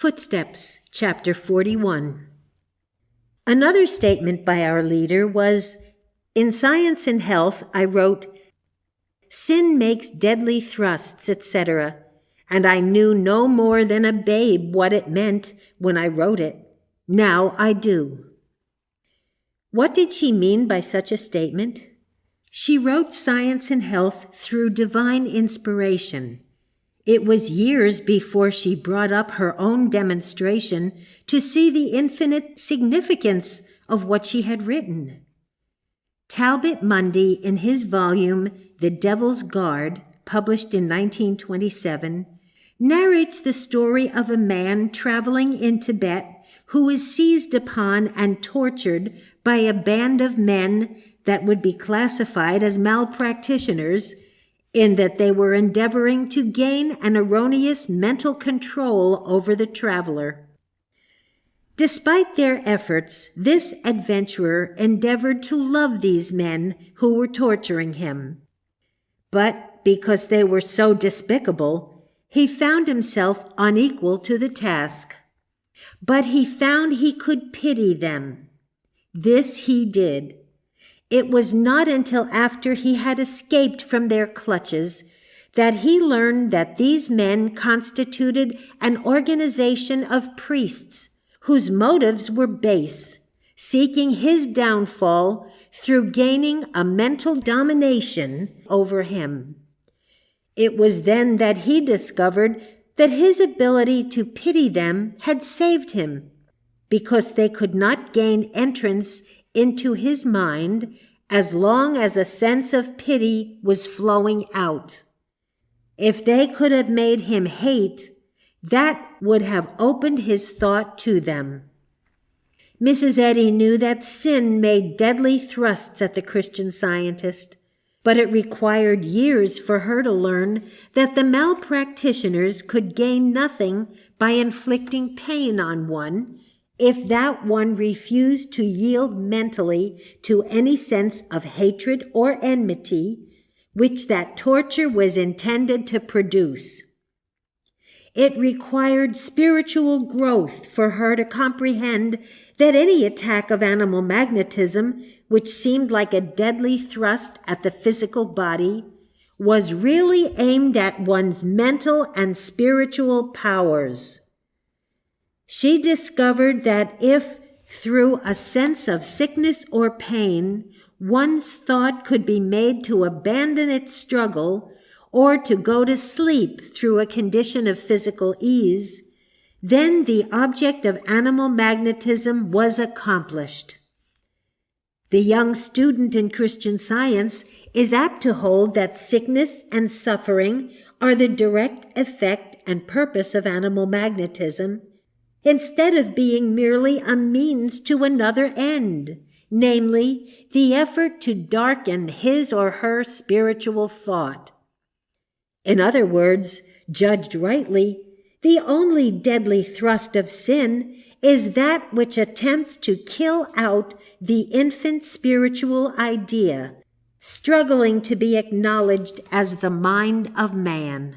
Footsteps, chapter 41. Another statement by our leader was, "In Science and Health, I wrote, 'Sin makes deadly thrusts, etc., and I knew no more than a babe what it meant when I wrote it. Now I do.'" What did she mean by such a statement? She wrote Science and Health through divine inspiration. It was years before she brought up her own demonstration to see the infinite significance of what she had written. Talbot Mundy, in his volume The Devil's Guard, published in 1927, narrates the story of a man traveling in Tibet who is seized upon and tortured by a band of men that would be classified as malpractitioners, in that they were endeavoring to gain an erroneous mental control over the traveler. Despite their efforts, this adventurer endeavored to love these men who were torturing him. But because they were so despicable, he found himself unequal to the task. But he found he could pity them. This he did. It was not until after he had escaped from their clutches that he learned that these men constituted an organization of priests whose motives were base, seeking his downfall through gaining a mental domination over him. It was then that he discovered that his ability to pity them had saved him, because they could not gain entrance into his mind as long as a sense of pity was flowing out. If they could have made him hate, that would have opened his thought to them. Mrs. Eddy knew that sin made deadly thrusts at the Christian Scientist, but it required years for her to learn that the malpractitioners could gain nothing by inflicting pain on one if that one refused to yield mentally to any sense of hatred or enmity which that torture was intended to produce. It required spiritual growth for her to comprehend that any attack of animal magnetism, which seemed like a deadly thrust at the physical body, was really aimed at one's mental and spiritual powers. She discovered that if, through a sense of sickness or pain, one's thought could be made to abandon its struggle or to go to sleep through a condition of physical ease, then the object of animal magnetism was accomplished. The young student in Christian Science is apt to hold that sickness and suffering are the direct effect and purpose of animal magnetism, instead of being merely a means to another end, namely, the effort to darken his or her spiritual thought. In other words, judged rightly, the only deadly thrust of sin is that which attempts to kill out the infant spiritual idea, struggling to be acknowledged as the mind of man.